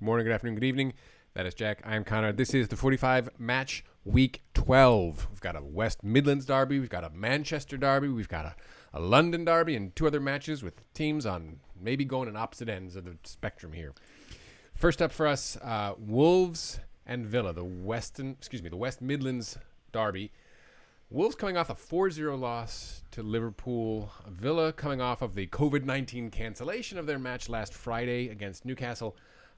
Good morning, good afternoon, good evening. That is Jack. I am Connor. This is the 45 match week 12. We've got a West Midlands derby. We've got a Manchester derby. We've got a London derby and two other matches with teams on maybe going in opposite ends of the spectrum here. First up for us, Wolves and Villa, the West Midlands derby. Wolves coming off a 4-0 loss to Liverpool. Villa coming off of the COVID-19 cancellation of their match last Friday against Newcastle.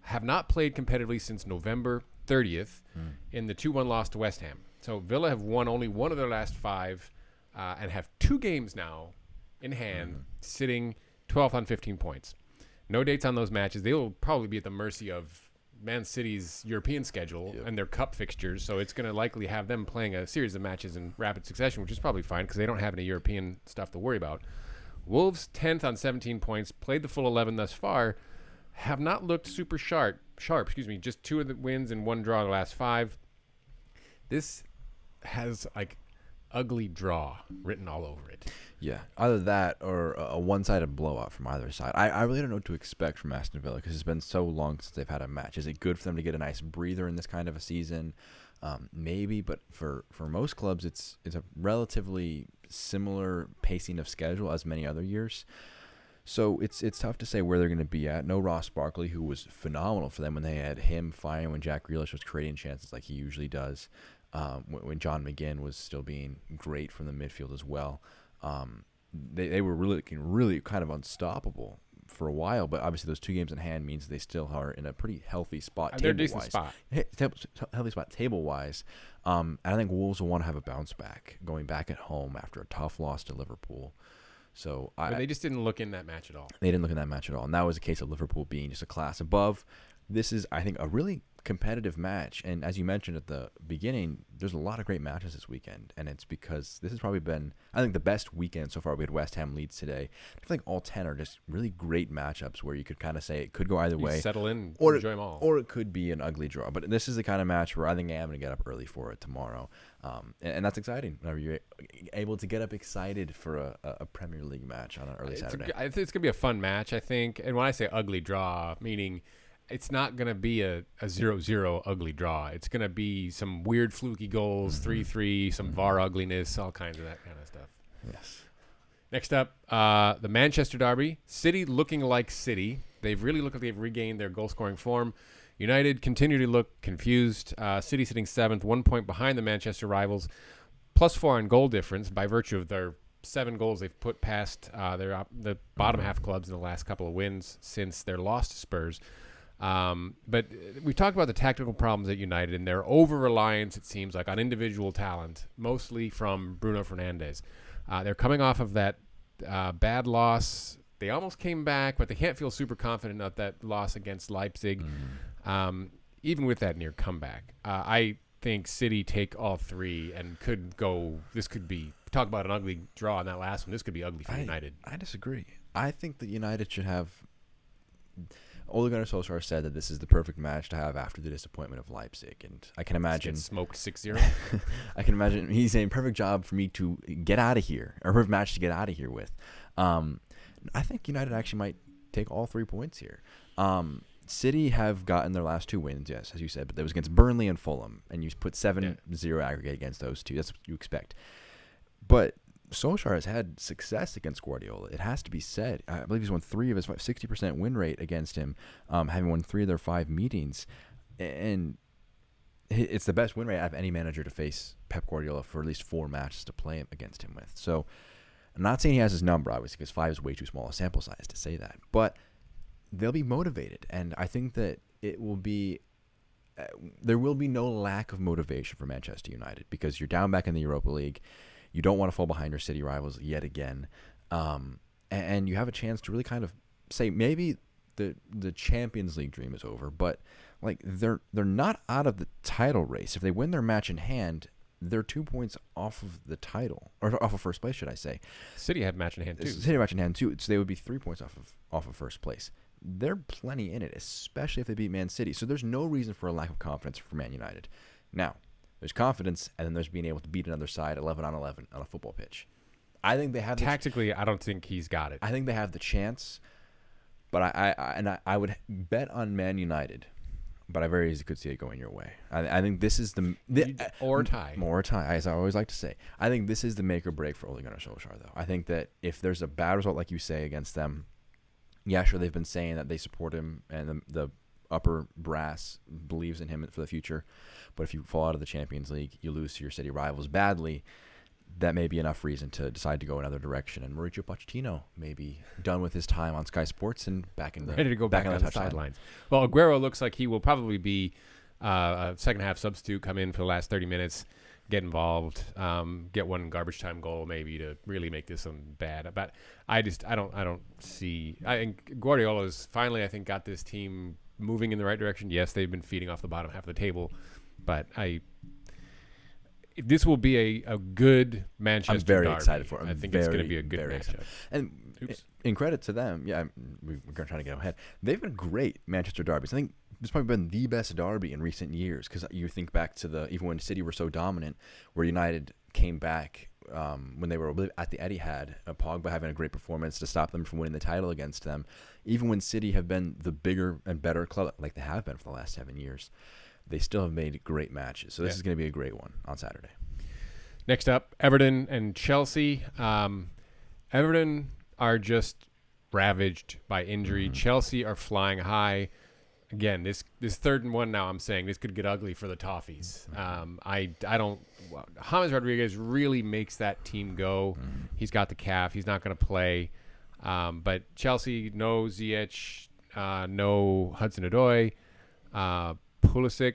Have not played competitively since November 30th in the 2-1 loss to West Ham. So Villa have won only one of their last five and have two games now in hand, sitting 12th on 15 points. No dates on those matches. They will probably be at the mercy of Man City's European schedule and their cup fixtures, so it's going to likely have them playing a series of matches in rapid succession, which is probably fine because they don't have any European stuff to worry about. Wolves 10th on 17 points, played the full 11 thus far, have not looked super sharp, just two of the wins and one draw in the last five. This has like ugly draw written all over it. Yeah, either that or a one-sided blowout from either side. I really don't know what to expect from Aston Villa because it's been so long since they've had a match. Is it good for them to get a nice breather in this kind of a season? Maybe, but for most clubs, it's a relatively similar pacing of schedule as many other years. So it's tough to say where they're going to be at. No Ross Barkley, who was phenomenal for them when they had him firing when Jack Grealish was creating chances like he usually does. When John McGinn was still being great from the midfield as well. They were really kind of unstoppable for a while, but obviously those two games in hand means they still are in a pretty healthy spot. They're a decent spot. Healthy spot table-wise. And I think Wolves will want to have a bounce back, going back at home after a tough loss to Liverpool. So but they just didn't look in that match at all. They didn't look in that match at all. And that was a case of Liverpool being just a class above. This is, I think, a really competitive match. And as you mentioned at the beginning, there's a lot of great matches this weekend. And it's because this has probably been, I think, the best weekend so far. We had West Ham Leeds today. I think all 10 are just really great matchups where you could kind of say it could go either way. Settle in, or enjoy them all. Or it could be an ugly draw. But this is the kind of match where I think I'm going to get up early for it tomorrow. And that's exciting whenever you're able to get up excited for a Premier League match on an early Saturday. I think it's going to be a fun match, I think. And when I say ugly draw, meaning it's not going to be a 0-0 ugly draw. It's going to be some weird fluky goals, 3-3, some VAR ugliness, all kinds of that kind of stuff. Yes. Next up, the Manchester derby. City looking like City. They've really looked like they've regained their goal-scoring form. United continue to look confused. City sitting 7th, 1 point behind the Manchester rivals, +4 on goal difference by virtue of their 7 goals they've put past the bottom half clubs in the last couple of wins since their loss to Spurs. But we talked about the tactical problems at United and their over-reliance, it seems like, on individual talent, mostly from Bruno Fernandes. They're coming off of that bad loss. They almost came back, but they can't feel super confident of that loss against Leipzig, even with that near comeback. I think City take all three and this could be, talk about an ugly draw on that last one. This could be ugly for United. I disagree. I think that United should have... Ole Gunnar Solskjaer said that this is the perfect match to have after the disappointment of Leipzig, and I can imagine smoked 6-0. I can imagine he's saying perfect job for me to get out of here, or perfect match to get out of here with. I think United actually might take all 3 points here. City have gotten their last 2 wins, yes, as you said, but that was against Burnley and Fulham, and you put 7-0 aggregate against those two. That's what you expect. But Solskjaer has had success against Guardiola. It has to be said. I believe he's won 3 of his 60% win rate against him, having won 3 of their 5 meetings. And it's the best win rate out of any manager to face Pep Guardiola for at least 4 matches to play against him with. So I'm not saying he has his number, obviously, because 5 is way too small a sample size to say that. But they'll be motivated. And I think that it will be... there will be no lack of motivation for Manchester United because you're down back in the Europa League. You don't want to fall behind your city rivals yet again. And you have a chance to really kind of say maybe the Champions League dream is over, but like they're not out of the title race. If they win their match in hand, they're 2 points off of the title, or off of first place, should I say. City have match in hand too. City have match in hand too, so they would be 3 points off of first place. They're plenty in it, especially if they beat Man City. So there's no reason for a lack of confidence for Man United. Now, there's confidence, and then there's being able to beat another side 11 on 11 on a football pitch. I think they have tactically. I don't think he's got it. I think they have the chance, but I would bet on Man United but I very easily could see it going your way. I think this is or tie. More tie, as I always like to say. I think this is the make or break for Ole Gunnar Solskjaer, though. I think that if there's a bad result, like you say, against them, yeah, sure, they've been saying that they support him and the upper brass believes in him for the future. But if you fall out of the Champions League, you lose to your city rivals badly, that may be enough reason to decide to go another direction. And Mauricio Pochettino may be done with his time on Sky Sports and ready to go back on the sidelines. Well, Aguero looks like he will probably be a second half substitute, come in for the last 30 minutes, get involved, get one garbage time goal maybe to really make this one bad. But I don't see. I think Guardiola's finally, I think, got this team moving in the right direction. Yes, they've been feeding off the bottom half of the table, but this will be a good Manchester I'm very derby. excited for it. I think it's going to be a good matchup. And in credit to them, yeah, we're trying to get ahead. They've been great Manchester derbies. I think it's probably been the best derby in recent years because you think back to even when City were so dominant, where United came back when they were at the Etihad, Pogba having a great performance to stop them from winning the title against them. Even when City have been the bigger and better club, like they have been for the last 7 years, they still have made great matches. So this is going to be a great one on Saturday. Next up, Everton and Chelsea. Everton are just ravaged by injury. Chelsea are flying high. Again, this third and one now, I'm saying this could get ugly for the Toffees. James Rodriguez really makes that team go. He's got the calf. He's not going to play. But Chelsea, no Ziyech, no Hudson-Odoi. Pulisic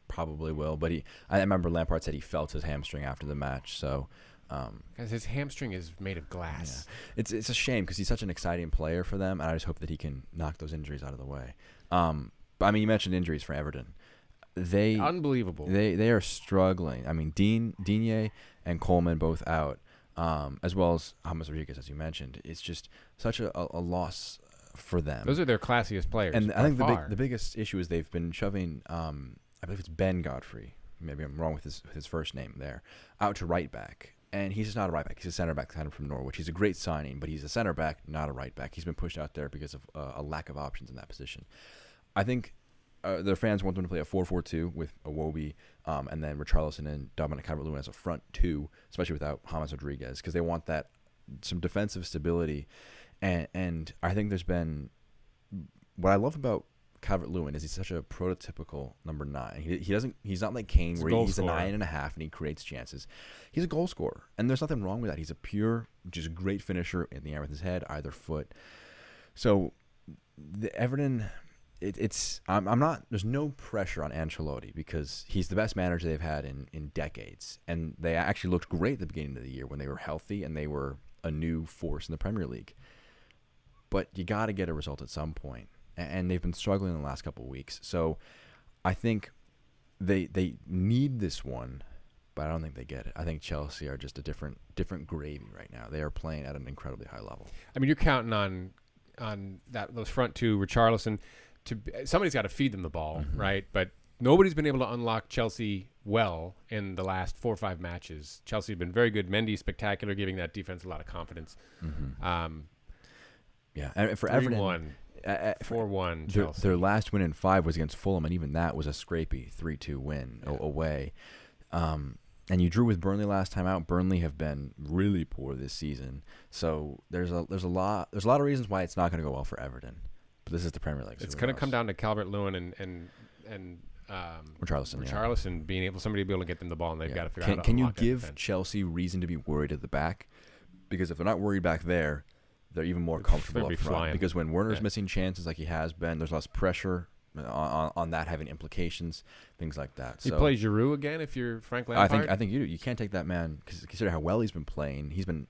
probably will, but I remember Lampard said he felt his hamstring after the match. So, because his hamstring is made of glass. Yeah. It's a shame because he's such an exciting player for them, and I just hope that he can knock those injuries out of the way. But I mean, you mentioned injuries for Everton. Unbelievable. They are struggling. I mean, Digne and Coleman both out, as well as James Rodriguez, as you mentioned. It's just such a loss for them. Those are their classiest players. And I think the biggest issue is they've been shoving, I believe it's Ben Godfrey, maybe I'm wrong with his first name there, out to right back. And he's just not a right back. He's a center back kind of from Norwich. He's a great signing, but he's a center back, not a right back. He's been pushed out there because of a lack of options in that position. I think their fans want them to play a 4-4-2 with Iwobi and then Richarlison and Dominic Calvert-Lewin as a front two, especially without James Rodriguez, because they want some defensive stability. And I think there's been what I love about Calvert-Lewin is he's such a prototypical number 9. He's not like Kane where he's a 9.5 and he creates chances. He's a goal scorer, and there's nothing wrong with that. He's a pure, just great finisher in the air with his head, either foot. So the Everton, I'm not. There's no pressure on Ancelotti because he's the best manager they've had in decades, and they actually looked great at the beginning of the year when they were healthy and they were a new force in the Premier League. But you got to get a result at some point. And they've been struggling in the last couple of weeks. So I think they need this one, but I don't think they get it. I think Chelsea are just a different gravy right now. They are playing at an incredibly high level. I mean, you're counting on those front two, Richarlison, somebody's got to feed them the ball, right? But nobody's been able to unlock Chelsea well in the last 4 or 5 matches. Chelsea have been very good. Mendy spectacular, giving that defense a lot of confidence. Yeah, and for Everton, 4-1 Chelsea. Their last win in 5 was against Fulham, and even that was a scrapey 3-2 win away. And you drew with Burnley last time out. Burnley have been really poor this season, so there's a lot of reasons why it's not going to go well for Everton. But this is the Premier League. So it's going to come down to Calvert-Lewin and Richarlison being somebody to be able to get them the ball, and they've got to figure out how to Can you unlock give Chelsea reason to be worried at the back? Because if they're not worried back there, they're even more comfortable up front. Because when Werner's missing chances like he has been, there's less pressure on that having implications, things like that. You play Giroud again if you're Frank Lampard? I think you do. You can't take that man because consider how well he's been playing. He's been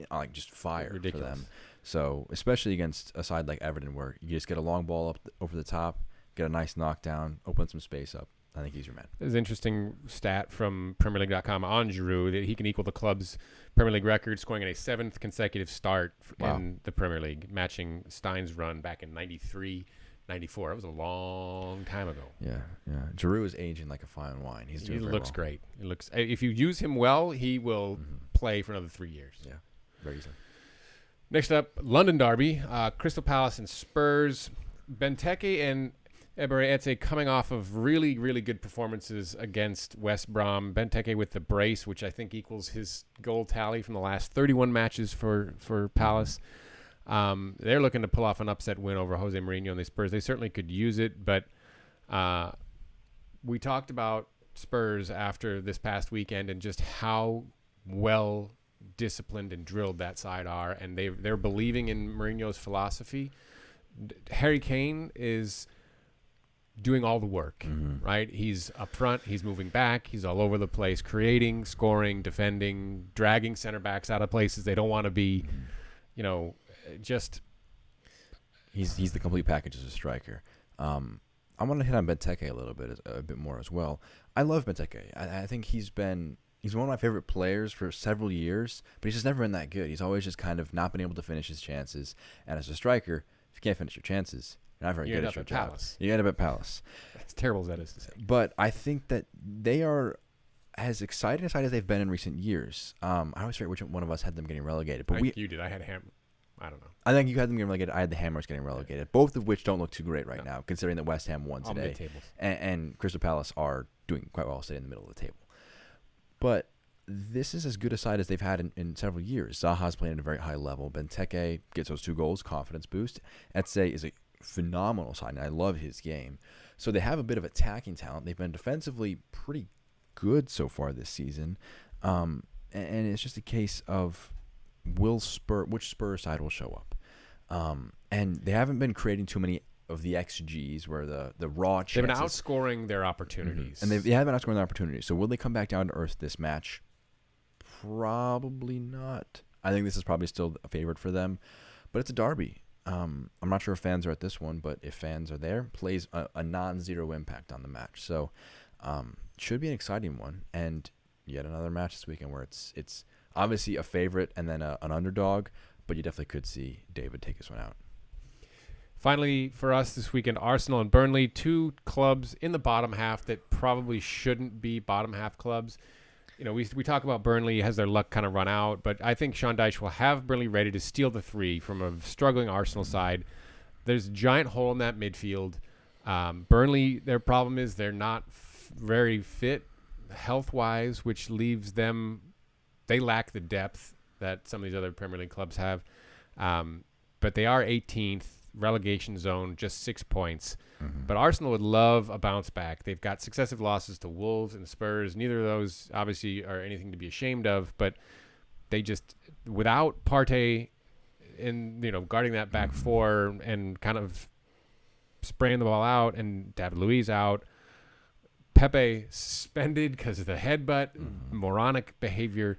like just fire for them. So especially against a side like Everton, where you just get a long ball up over the top, get a nice knockdown, open some space up. I think he's your man. There's an interesting stat from PremierLeague.com on Giroud that he can equal the club's Premier League record, scoring in a 7th consecutive start in the Premier League, matching Stein's run back in 93, 94. That was a long time ago. Yeah. Giroud is aging like a fine wine. He looks great. If you use him well, he will play for another 3 years. Yeah, very easily. Next up, London derby, Crystal Palace and Spurs. Benteke and Etse coming off of really, really good performances against West Brom. Benteke with the brace, which I think equals his goal tally from the last 31 matches for Palace. They're looking to pull off an upset win over Jose Mourinho and the Spurs. They certainly could use it, but we talked about Spurs after this past weekend and just how well disciplined and drilled that side are, and they're believing in Mourinho's philosophy. Harry Kane is doing all the work, right? He's up front, he's moving back, he's all over the place, creating, scoring, defending, dragging center backs out of places they don't want to be. Just he's the complete package as a striker. I want to hit on Benteke a bit more as well. I love Benteke. I think he's one of my favorite players for several years, but he's just never been that good. He's always just kind of not been able to finish his chances. And as a striker, if you can't finish your chances, you're not very good at your job. Palace. You end up at Palace. As terrible as that is to say. But I think that they are as exciting a side as they've been in recent years. I always forget which one of us had them getting relegated. But you did. I had I don't know. I think you had them getting relegated. I had the Hammers getting relegated, both of which don't look too great right now, considering that West Ham won today. And Crystal Palace are doing quite well, sitting in the middle of the table. But this is as good a side as they've had in several years. Zaha's playing at a very high level. Benteke gets those 2 goals, confidence boost. Etse is a phenomenal side, and I love his game. So they have a bit of attacking talent. They've been defensively pretty good so far this season. And it's just a case of which Spurs side will show up. And they haven't been creating too many of the XGs where the raw chances. They've been outscoring their opportunities. And they have been outscoring their opportunities. So will they come back down to earth this match? Probably not. I think this is probably still a favorite for them. But it's a derby. I'm not sure if fans are at this one, but if fans are there, plays a non-zero impact on the match. So should be an exciting one. And yet another match this weekend where it's obviously a favorite and then an underdog, but you definitely could see David take this one out. Finally, for us this weekend, Arsenal and Burnley, 2 clubs in the bottom half that probably shouldn't be bottom half clubs. We talk about Burnley has their luck kind of run out, but I think Sean Dyche will have Burnley ready to steal the 3 from a struggling Arsenal side. There's a giant hole in that midfield. Burnley, their problem is they're not very fit health-wise, which leaves them. They lack the depth that some of these other Premier League clubs have. But they are 18th, relegation zone, just 6 points. But Arsenal would love a bounce back. They've got successive losses to Wolves and Spurs. Neither of those obviously are anything to be ashamed of, but they just, without Partey guarding that back 4 and kind of spraying the ball out, and David Luiz out, Pepe suspended because of the headbutt, moronic behavior.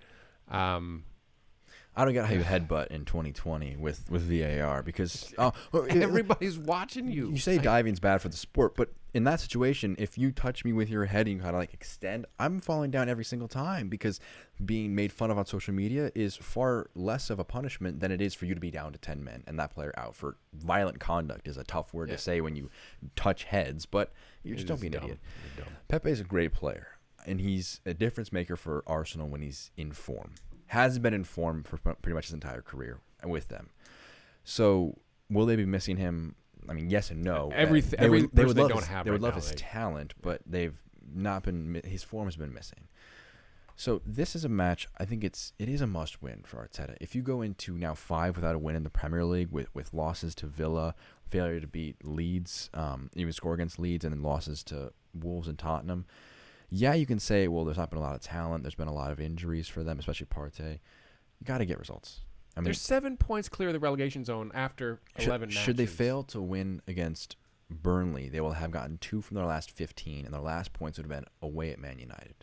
I don't get how you headbutt in 2020 with VAR because everybody's watching you. You say diving's bad for the sport, but in that situation, if you touch me with your head and you kind of like extend, I'm falling down every single time because being made fun of on social media is far less of a punishment than it is for you to be down to 10 men and that player out for violent conduct is a tough word to say when you touch heads, but you just don't be an idiot. Pepe is a great player, and he's a difference maker for Arsenal when he's in form. Hasn't been in form for pretty much his entire career with them. So will they be missing him? I mean, yes and no. They would love his talent, but they've not been. His form has been missing. So this is a match. I think it is a must win for Arteta. If you go into now 5 without a win in the Premier League with losses to Villa, failure to beat Leeds, even score against Leeds, and then losses to Wolves and Tottenham. Yeah, you can say, well, there's not been a lot of talent. There's been a lot of injuries for them, especially Partey. You got to get results. I mean, they're 7 points clear of the relegation zone after 11 matches. Should they fail to win against Burnley, they will have gotten 2 from their last 15, and their last points would have been away at Man United.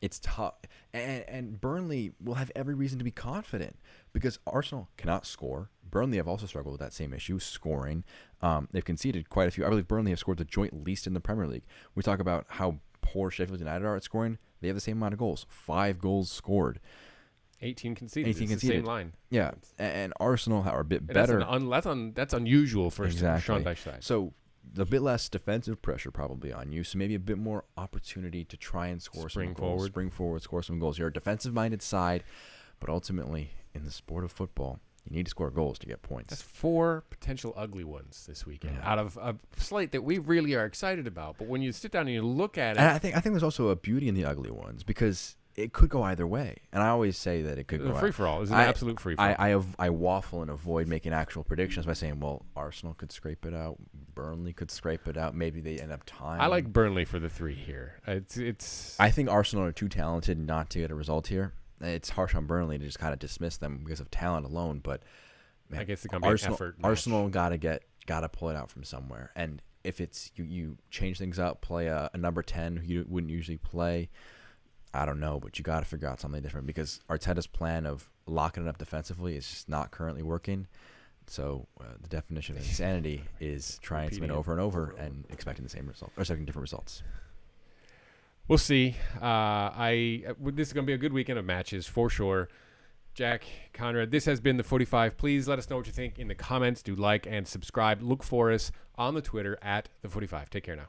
It's tough. And Burnley will have every reason to be confident because Arsenal cannot score. Burnley have also struggled with that same issue, scoring. They've conceded quite a few. I believe Burnley have scored the joint least in the Premier League. We talk about how poor Sheffield United are at scoring. They have the same amount of goals. 5 goals scored. 18 conceded. It's the same line. Yeah, and Arsenal are a bit better. That's unusual for exactly. Sean Dyche side. So a bit less defensive pressure probably on you, so maybe a bit more opportunity to try and score some goals. Spring forward, score some goals. You're a defensive-minded side, but ultimately, in the sport of football, You need to score goals to get points. That's 4 potential ugly ones this weekend Yeah. out of a slate that we really are excited about. But when you sit down and you look at it, And I think there's also a beauty in the ugly ones because it could go either way. And I always say that it could go free for all is an absolute free for all. I waffle and avoid making actual predictions by saying, well, Arsenal could scrape it out, Burnley could scrape it out, maybe they end up tying. I like Burnley for the 3 here. It's. I think Arsenal are too talented not to get a result here. It's harsh on Burnley to just kind of dismiss them because of talent alone, but man, I guess it's gonna be an effort match. Arsenal gotta pull it out from somewhere. And if it's you change things up, play a number 10 who you wouldn't usually play. I don't know, but you got to figure out something different because Arteta's plan of locking it up defensively is just not currently working. So the definition of insanity is trying something over and over and expecting the same result or expecting different results. We'll see. This is going to be a good weekend of matches for sure. Jack, Conrad, this has been the 45. Please let us know what you think in the comments. Do like and subscribe. Look for us on the Twitter at the 45. Take care now.